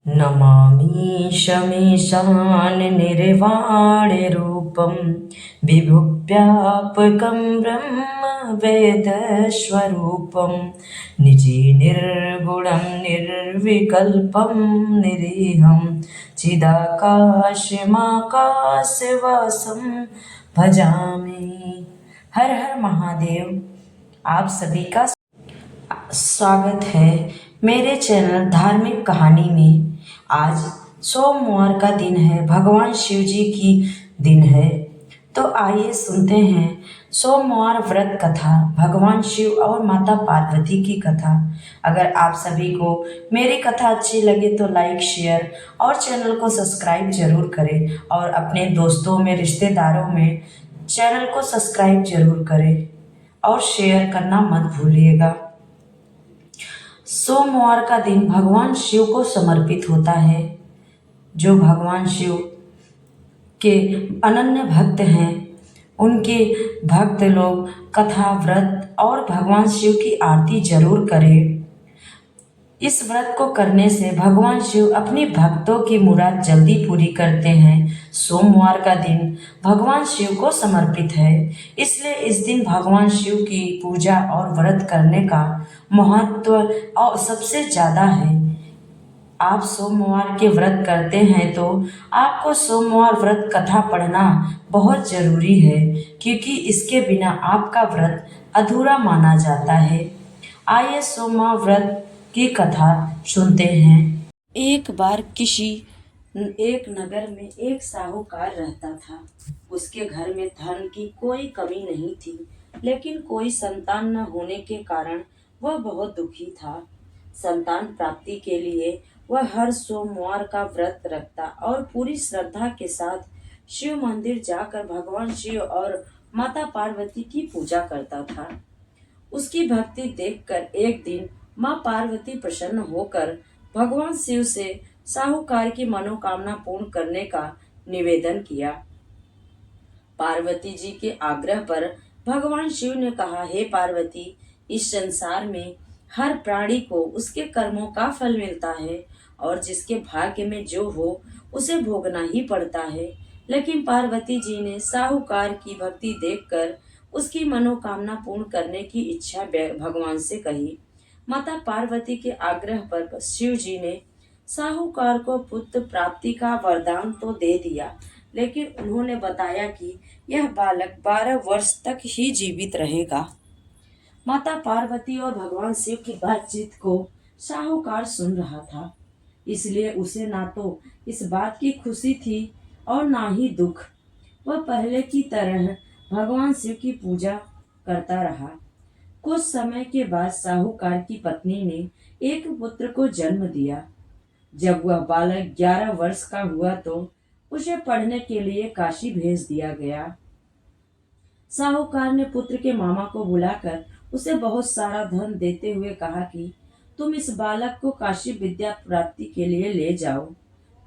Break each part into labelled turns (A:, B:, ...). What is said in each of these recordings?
A: नमामि शमीशान निर्वाणरूपं विभुव्यापकं ब्रह्म वेदस्वरूपं निर्गुणं निर्विकल्पं निरीहं चिदाकाशमाकाशवासं भजामि। हर हर महादेव। आप सभी का स्वागत है मेरे चैनल धार्मिक कहानी में। आज सोमवार का दिन है, भगवान शिव जी की दिन है। तो आइए सुनते हैं सोमवार व्रत कथा, भगवान शिव और माता पार्वती की कथा। अगर आप सभी को मेरी कथा अच्छी लगे तो लाइक, शेयर और चैनल को सब्सक्राइब जरूर करें और अपने दोस्तों में, रिश्तेदारों में चैनल को सब्सक्राइब जरूर करें और शेयर करना मत भूलिएगा। सोमवार का दिन भगवान शिव को समर्पित होता है। जो भगवान शिव के अनन्य भक्त हैं, उनके भक्त लोग कथा, व्रत और भगवान शिव की आरती जरूर करें। इस व्रत को करने से भगवान शिव अपनी भक्तों की मुराद जल्दी पूरी करते हैं। सोमवार का दिन भगवान शिव को समर्पित है, इसलिए इस दिन भगवान शिव की पूजा और व्रत करने का महत्व और सबसे ज़्यादा है। आप सोमवार के व्रत करते हैं तो आपको सोमवार व्रत कथा पढ़ना बहुत जरूरी है, क्योंकि इसके बिना आपका व्रत अधूरा माना जाता है। आइए सोमवार व्रत की कथा सुनते हैं। एक बार एक नगर में एक साहूकार रहता था। उसके घर में धन की कोई कमी नहीं थी, लेकिन कोई संतान न होने के कारण वह बहुत दुखी था। संतान प्राप्ति के लिए वह हर सोमवार का व्रत रखता और पूरी श्रद्धा के साथ शिव मंदिर जाकर भगवान शिव और माता पार्वती की पूजा करता था। उसकी भक्ति देखकर एक दिन माँ पार्वती प्रसन्न होकर भगवान शिव से साहूकार की मनोकामना पूर्ण करने का निवेदन किया। पार्वती जी के आग्रह पर भगवान शिव ने कहा, हे पार्वती, इस संसार में हर प्राणी को उसके कर्मों का फल मिलता है और जिसके भाग्य में जो हो उसे भोगना ही पड़ता है। लेकिन पार्वती जी ने साहूकार की भक्ति देखकर उसकी मनोकामना पूर्ण करने की इच्छा भगवान से कही। माता पार्वती के आग्रह पर शिव जी ने साहूकार को पुत्र प्राप्ति का वरदान तो दे दिया, लेकिन उन्होंने बताया कि यह बालक 12 वर्ष तक ही जीवित रहेगा। माता पार्वती और भगवान शिव की बातचीत को साहूकार सुन रहा था, इसलिए उसे ना तो इस बात की खुशी थी और ना ही दुख। वह पहले की तरह भगवान शिव की पूजा करता रहा। कुछ समय के बाद साहूकार की पत्नी ने एक पुत्र को जन्म दिया। जब वह बालक 11 वर्ष का हुआ तो उसे पढ़ने के लिए काशी भेज दिया गया। साहूकार ने पुत्र के मामा को बुलाकर उसे बहुत सारा धन देते हुए कहा कि तुम इस बालक को काशी विद्या प्राप्ति के लिए ले जाओ।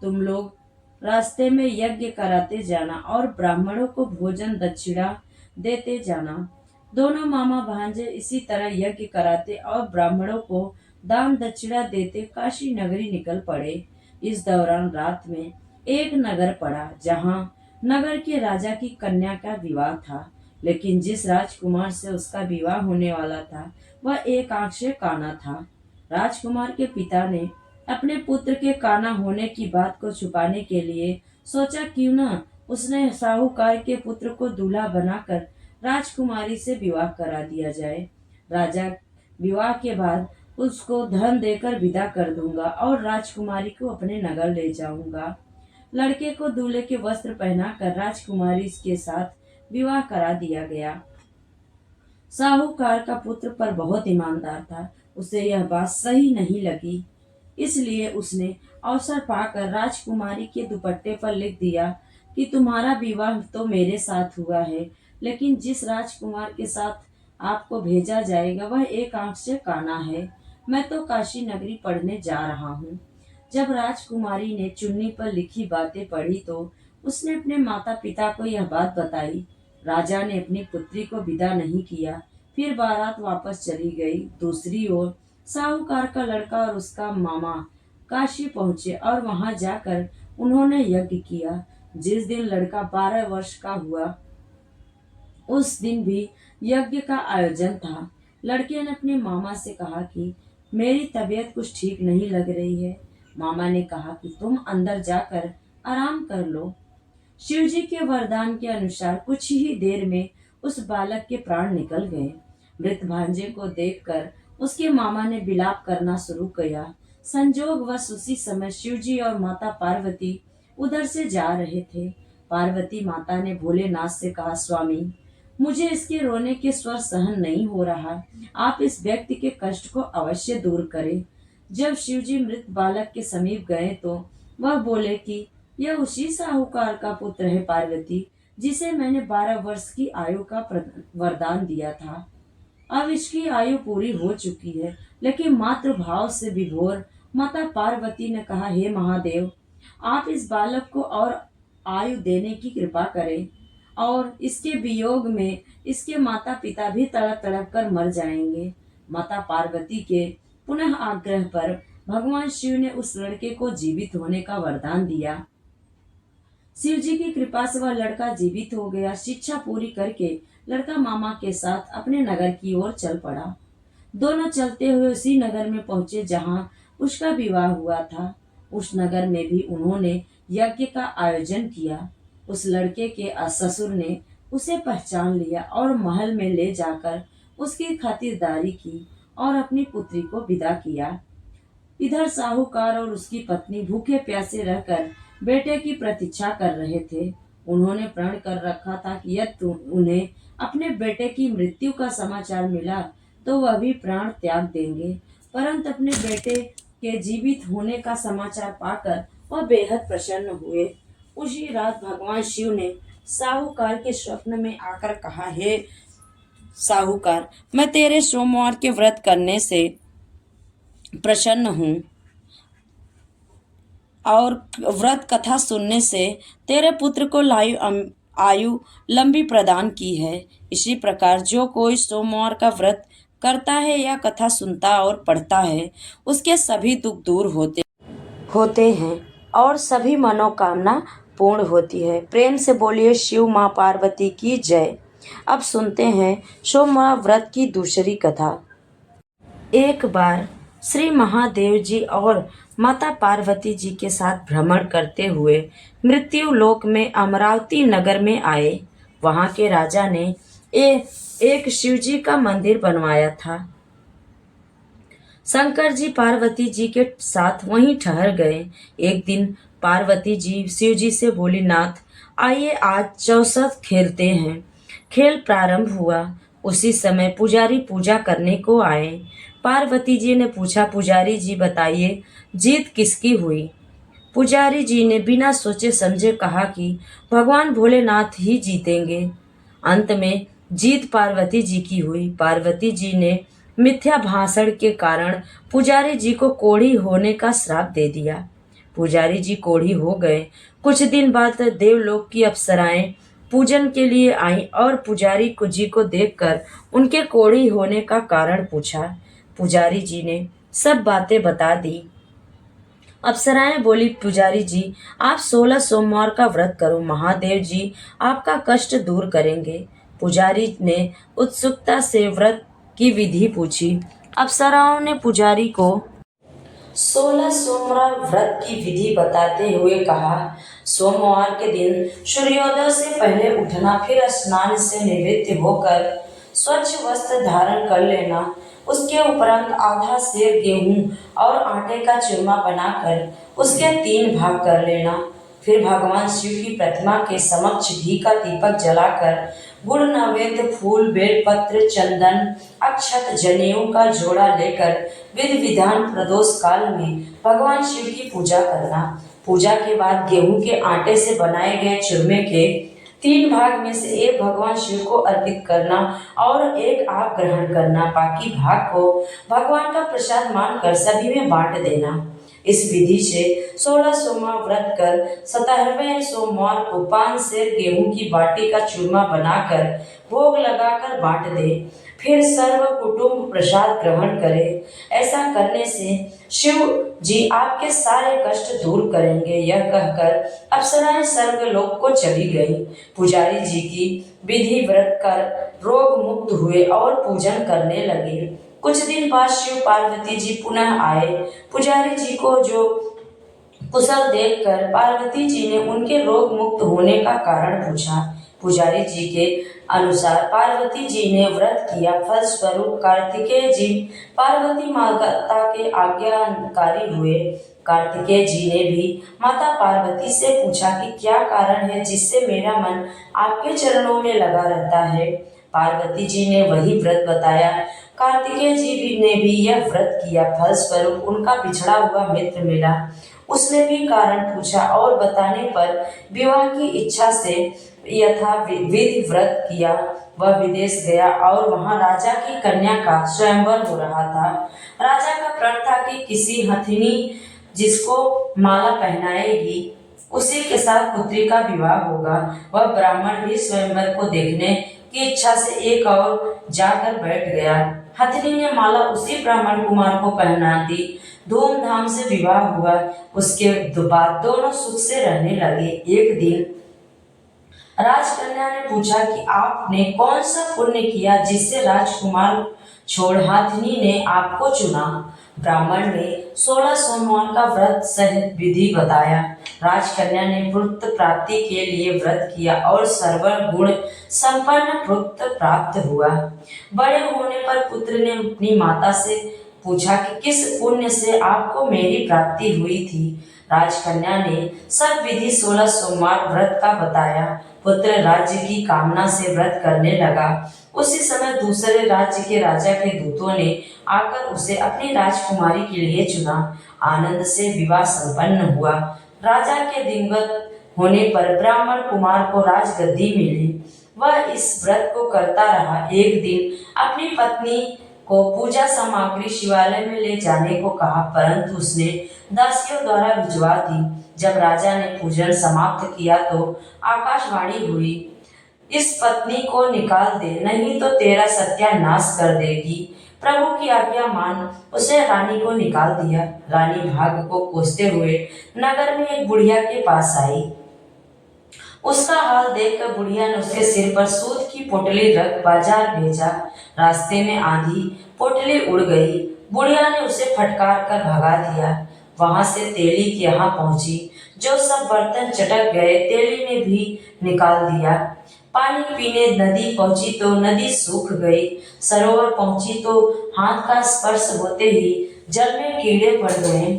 A: तुम लोग रास्ते में यज्ञ कराते जाना और ब्राह्मणों को भोजन दक्षिणा देते जाना। दोनों मामा भांजे इसी तरह यज्ञ कराते और ब्राह्मणों को दान दक्षिणा देते काशी नगरी निकल पड़े। इस दौरान रात में एक नगर पड़ा, जहां नगर के राजा की कन्या का विवाह था, लेकिन जिस राजकुमार से उसका विवाह होने वाला था वह एक आंख से काना था। राजकुमार के पिता ने अपने पुत्र के काना होने की बात को छुपाने के लिए सोचा, क्यों न उसने साहूकार के पुत्र को दूल्हा बनाकर राजकुमारी से विवाह करा दिया जाए। राजा विवाह के बाद उसको धन देकर विदा कर दूंगा और राजकुमारी को अपने नगर ले जाऊंगा। लड़के को दूल्हे के वस्त्र पहनाकर राजकुमारी के साथ विवाह करा दिया गया। साहूकार का पुत्र पर बहुत ईमानदार था, उसे यह बात सही नहीं लगी, इसलिए उसने अवसर पाकर राजकुमारी के दुपट्टे पर लिख दिया कि तुम्हारा विवाह तो मेरे साथ हुआ है, लेकिन जिस राजकुमार के साथ आपको भेजा जाएगा वह एक आंख से काना है। मैं तो काशी नगरी पढ़ने जा रहा हूँ। जब राजकुमारी ने चुन्नी पर लिखी बातें पढ़ी तो उसने अपने माता पिता को यह बात बताई। राजा ने अपनी पुत्री को विदा नहीं किया, फिर बारात वापस चली गई। दूसरी ओर साहूकार का लड़का और उसका मामा काशी पहुँचे और वहां जाकर उन्होंने यज्ञ किया। जिस दिन लड़का 12 वर्ष का हुआ उस दिन भी यज्ञ का आयोजन था। लड़के ने अपने मामा से कहा कि मेरी तबीयत कुछ ठीक नहीं लग रही है। मामा ने कहा कि तुम अंदर जाकर आराम कर लो। शिवजी के वरदान के अनुसार कुछ ही देर में उस बालक के प्राण निकल गए। मृत भांजे को देखकर उसके मामा ने विलाप करना शुरू किया। संजोगवश उसी समय शिवजी और माता पार्वती उधर से जा रहे थे। पार्वती माता ने भोलेनाथ से कहा, स्वामी, मुझे इसके रोने के स्वर सहन नहीं हो रहा। आप इस व्यक्ति के कष्ट को अवश्य दूर करें। जब शिवजी मृत बालक के समीप गए तो वह बोले कि यह उसी साहूकार का पुत्र है पार्वती, जिसे मैंने 12 वर्ष की आयु का वरदान दिया था। अब इसकी आयु पूरी हो चुकी है। लेकिन मातृ भाव से विभोर माता पार्वती ने कहा, हे महादेव, आप इस बालक को और आयु देने की कृपा करें और इसके वियोग में इसके माता पिता भी तड़प तड़प कर मर जाएंगे। माता पार्वती के पुनः आग्रह पर भगवान शिव ने उस लड़के को जीवित होने का वरदान दिया। शिव जी की कृपा से वह लड़का जीवित हो गया। शिक्षा पूरी करके लड़का मामा के साथ अपने नगर की ओर चल पड़ा। दोनों चलते हुए उसी नगर में पहुंचे जहां उसका विवाह हुआ था। उस नगर में भी उन्होंने यज्ञ का आयोजन किया। उस लड़के के ससुर ने उसे पहचान लिया और महल में ले जाकर उसकी खातिरदारी की और अपनी पुत्री को विदा किया। इधर साहूकार और उसकी पत्नी भूखे प्यासे रहकर बेटे की प्रतीक्षा कर रहे थे। उन्होंने प्रण कर रखा था कि यदि उन्हें अपने बेटे की मृत्यु का समाचार मिला तो वह भी प्राण त्याग देंगे। परंतु अपने बेटे के जीवित होने का समाचार पाकर वह बेहद प्रसन्न हुए। उसी रात भगवान शिव ने साहूकार के स्वप्न में आकर कहा, हे साहूकार, मैं तेरे सोमवार के व्रत करने से प्रसन्न हूँ और व्रत कथा सुनने से तेरे पुत्र को आयु लंबी प्रदान की है। इसी प्रकार जो कोई सोमवार का व्रत करता है या कथा सुनता और पढ़ता है उसके सभी दुख दूर होते हैं और सभी मनोकामना पूर्ण होती है। प्रेम से बोलिए शिव माँ पार्वती की जय। अब सुनते हैं सोमवार व्रत की दूसरी कथा। एक बार श्री महादेव जी और माता पार्वती जी के साथ भ्रमण करते हुए मृत्यु लोक में अमरावती नगर में आए। वहां के राजा ने एक शिव जी का मंदिर बनवाया था। शंकर जी पार्वती जी के साथ वहीं ठहर गए। एक दिन पार्वती जी शिव जी से बोली, नाथ, आइए आज चौसठ खेलते हैं। खेल प्रारंभ हुआ। उसी समय पुजारी पूजा करने को आए। पार्वती जी ने पूछा, पुजारी जी बताइए जीत किसकी हुई? पुजारी जी ने बिना सोचे समझे कहा कि भगवान भोलेनाथ ही जीतेंगे। अंत में जीत पार्वती जी की हुई। पार्वती जी ने मिथ्या भाषण के कारण पुजारी जी को कोढ़ी होने का श्राप दे दिया। पुजारी जी कोढ़ी हो गए। कुछ दिन बाद देवलोक की अप्सराएं पूजन के लिए आईं और पुजारी जी को देखकर उनके कोढ़ी होने का कारण पूछा। पुजारी जी ने सब बातें बता दी। अप्सराएं बोली, पुजारी जी, आप 16 सोमवार का व्रत करो, महादेव जी आपका कष्ट दूर करेंगे। पुजारी ने उत्सुकता से व्रत की विधि पूछी। अप्सराओं ने पुजारी को 16 सोमवार व्रत की विधि बताते हुए कहा, सोमवार के दिन सूर्योदय से पहले उठना, फिर स्नान से निवृत्त होकर स्वच्छ वस्त्र धारण कर लेना, उसके उपरांत आधा सेर गेहूं और आटे का चूरमा बनाकर उसके 3 भाग कर लेना, फिर भगवान शिव की प्रतिमा के समक्ष घी का दीपक जलाकर गुड़ नैवेद्य, फूल, बेलपत्र, चंदन, अक्षत, जनेऊ का जोड़ा लेकर विधि विधान प्रदोष काल में भगवान शिव की पूजा करना। पूजा के बाद गेहूं के आटे से बनाए गए चूरमे के 3 भाग में से एक भगवान शिव को अर्पित करना और एक आप ग्रहण करना। बाकी भाग को भगवान का प्रसाद मानकर सभी में बांट देना। इस विधि से 16 सोमवार व्रत कर 17वें सोमवार को 5 सेर गेहूं की बाटी का चूरमा बनाकर भोग लगाकर बांट दे। फिर सर्व कुटुंब प्रसाद ग्रहण करे। ऐसा करने से शिव जी आपके सारे कष्ट दूर करेंगे। यह कहकर अप्सराएं स्वर्गलोक को चली गई। पुजारी जी की विधि व्रत कर रोग मुक्त हुए और पूजन करने लगे। कुछ दिन बाद शिव पार्वती जी पुनः आए। पुजारी जी को जो कुशल देखकर पार्वती जी ने उनके रोग मुक्त होने का कारण पूछा। पुजारी जी के अनुसार पार्वती जी ने व्रत किया, फलस्वरूप कार्तिकेय जी पार्वती माता के आज्ञाकारी हुए। कार्तिकेय जी ने भी माता पार्वती से पूछा कि क्या कारण है जिससे मेरा मन आपके चरणों में लगा रहता है। पार्वती जी ने वही व्रत बताया। कार्तिकेय जी ने भी यह व्रत किया, फलस्वरूप उनका बिछड़ा हुआ मित्र मिला। उसने भी कारण पूछा और बताने पर विवाह की इच्छा से यथा विधि व्रत किया। वह विदेश गया और वहां राजा की कन्या का स्वयंवर हो रहा था। राजा का प्रण था कि किसी हथिनी जिसको माला पहनाएगी उसी के साथ पुत्री का विवाह होगा। वह ब्राह्मण भी स्वयंवर को देखने की इच्छा से एक और जाकर बैठ गया। हथिनी ने माला उसी ब्राह्मण कुमार को पहना दी। धूमधाम से विवाह हुआ। उसके बाद दोनों सुख से रहने लगे। एक दिन राजकन्या ने पूछा कि आपने कौन सा पुण्य किया जिससे राजकुमार छोड़ हाथिनी ने आपको चुना। ब्राह्मण ने 16 सोमवार का व्रत सहित विधि बताया। राजकन्या ने पुत्र प्राप्ति के लिए व्रत किया और सर्व गुण संपन्न पुत्र प्राप्त हुआ। बड़े होने पर पुत्र ने अपनी माता से पूछा कि किस पुण्य से आपको मेरी प्राप्ति हुई थी। राजकन्या ने सब विधि 16 सोमवार व्रत का बताया। पुत्र राज्य की कामना से व्रत करने लगा। उसी समय दूसरे राज्य के राजा के दूतों ने आकर उसे अपनी राजकुमारी के लिए चुना। आनंद से विवाह संपन्न हुआ। राजा के दिवंगत होने पर ब्राह्मण कुमार को राजगद्दी मिली। वह इस व्रत को करता रहा। एक दिन अपनी पत्नी को पूजा सामग्री शिवालय में ले जाने को कहा, परंतु उसने दासियों द्वारा भिजवा दी। जब राजा ने पूजन समाप्त किया तो आकाशवाणी हुई, इस पत्नी को निकाल दे, नहीं तो तेरा सत्यानाश कर देगी। प्रभु की आज्ञा मान उसे रानी को निकाल दिया। रानी भाग्य को कोसते हुए नगर में एक बुढ़िया के पास आई। उसका हाल देखकर बुढ़िया ने उसके सिर पर सूत की पोटली रख बाजार भेजा। रास्ते में आंधी, पोटली उड़ गई। बुढ़िया ने उसे फटकार कर भगा दिया। वहां से तेली के यहाँ पहुंची। जो सब बर्तन चटक गए तेली ने भी निकाल दिया। पानी पीने नदी पहुंची तो नदी सूख गई। सरोवर पहुंची तो हाथ का स्पर्श होते ही जल में कीड़े पड़ गए।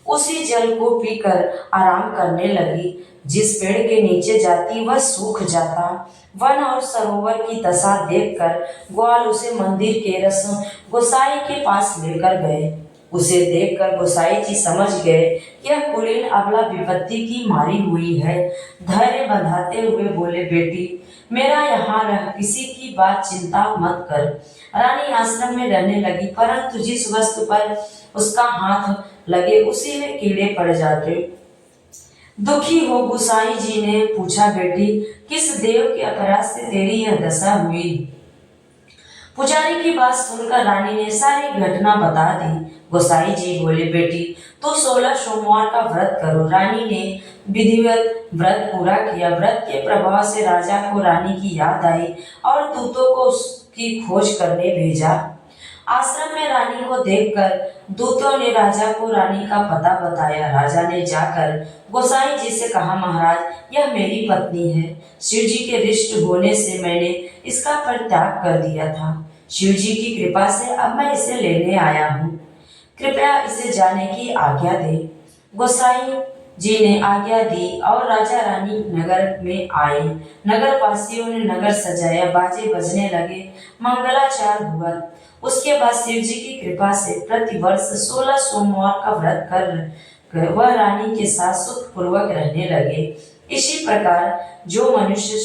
A: उसी जल को पीकर आराम करने लगी। जिस पेड़ के नीचे जाती वह सूख जाता। वन और सरोवर की दशा देखकर ग्वाल उसे मंदिर के रस्म गोसाई के पास लेकर गए। उसे देखकर गोसाई जी समझ गए यह कुलीन अबला विपत्ति की मारी हुई है। धैर्य बंधाते हुए बोले, बेटी मेरा यहाँ रह, किसी की बात चिंता मत कर। रानी आश्रम में रहने लगी, परंतु जिस वस्तु पर उसका हाथ लगे उसी में कीड़े पड़ जाते। दुखी हो गोसाई जी ने पूछा, बेटी किस देव के अपराध से तेरी यह दशा हुई। पुजारी की बात सुनकर रानी ने सारी घटना बता दी। गोसाई जी बोले, बेटी तो 16 सोमवार का व्रत करो। रानी ने विधिवत व्रत पूरा किया। व्रत के प्रभाव से राजा को रानी की याद आई और दूतों को उसकी खोज करने भेजा। आश्रम में रानी को देखकर दूतों ने राजा को रानी का पता बताया। राजा ने जाकर गोसाई जी से कहा, महाराज यह मेरी पत्नी है। शिव जी के रिष्ट होने से मैंने इसका परित्याग कर दिया था। शिव जी की कृपा से अब मैं इसे लेने आया हूँ। कृपया इसे जाने की आज्ञा दे। गोसाई जी ने आज्ञा दी और राजा रानी नगर में आए। नगर वासियों ने नगर सजाया, बाजे बजने लगे, मंगलाचार हुआ। उसके बाद शिव जी की कृपा से प्रतिवर्ष 16 सोमवार का व्रत कर वह रानी के साथ सुख पूर्वक रहने लगे। इसी प्रकार जो मनुष्य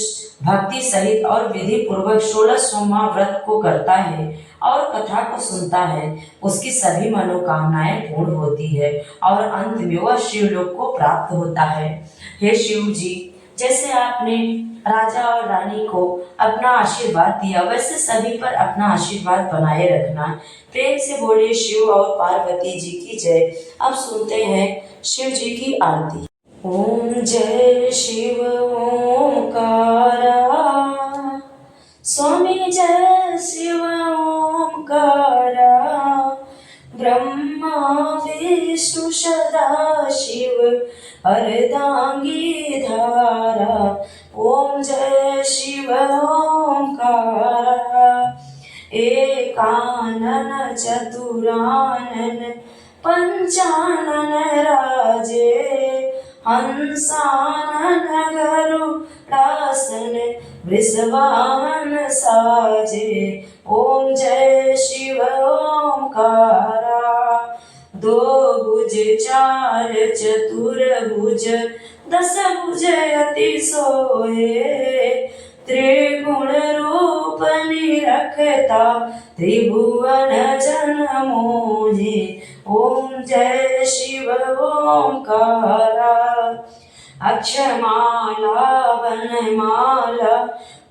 A: भक्ति सहित और विधि पूर्वक 16 सोमवार व्रत को करता है और कथा को सुनता है, उसकी सभी मनोकामनाएं पूर्ण होती है और अंत में वह शिवलोक को प्राप्त होता है। हे शिव जी, जैसे आपने राजा और रानी को अपना आशीर्वाद दिया, वैसे सभी पर अपना आशीर्वाद बनाए रखना। प्रेम से बोले शिव और पार्वती जी की जय। अब सुनते हैं शिव जी की आरती। ओम जय शिव ओंकारा, स्वामी जय शिव ओंकारा, ब्रह्मा विष्णु सदा शिव अर्धांगी धारा। ओम जय शिव ओंकारा, एकानन चतुरानन पंचानन राजे, हंसानन गरुडासन वृषवाहन साजे। ओम जय शिव ओंकारा, दो भुज चार चतुर्भुज दस भुज अति सोहे, त्रिगुण रूप निरखता त्रिभुवन जन मोहे। ओम जय शिव ओंकारा, अक्षरमाला वनमाला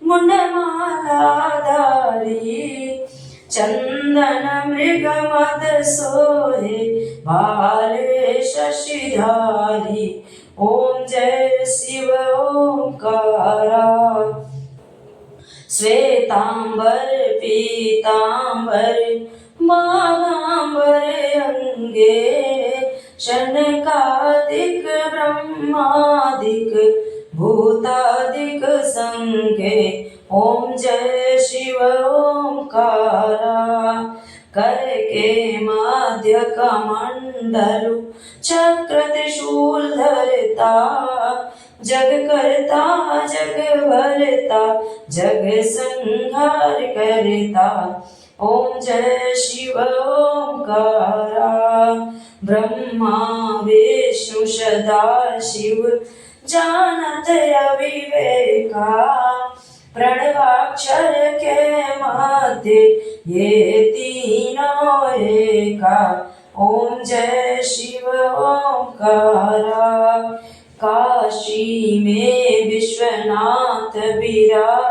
A: मुंडमाला धारी, चंदन मृग मद सोहे भाले शशिधारी। ओम जय शिव ओंकारा, श्वेतांबर पीतांबर बाघांबर अंगे, शनकादिक ब्रह्मादिक भूतादिक संगे। ओम जय शिव ओंकारा, कर के मध्य कमंडलु चक्र त्रिशूल धरता, जग करता जग भरता जग संहार करता। ओम जय शिव ओंकारा, ब्रह्मा विष्णु सदा शिव जानत अविवेका, प्रणवाक्षर के मध्य ये तीनों एका। ओम जय शिव ओंकारा, काशी में विश्वनाथ विराज।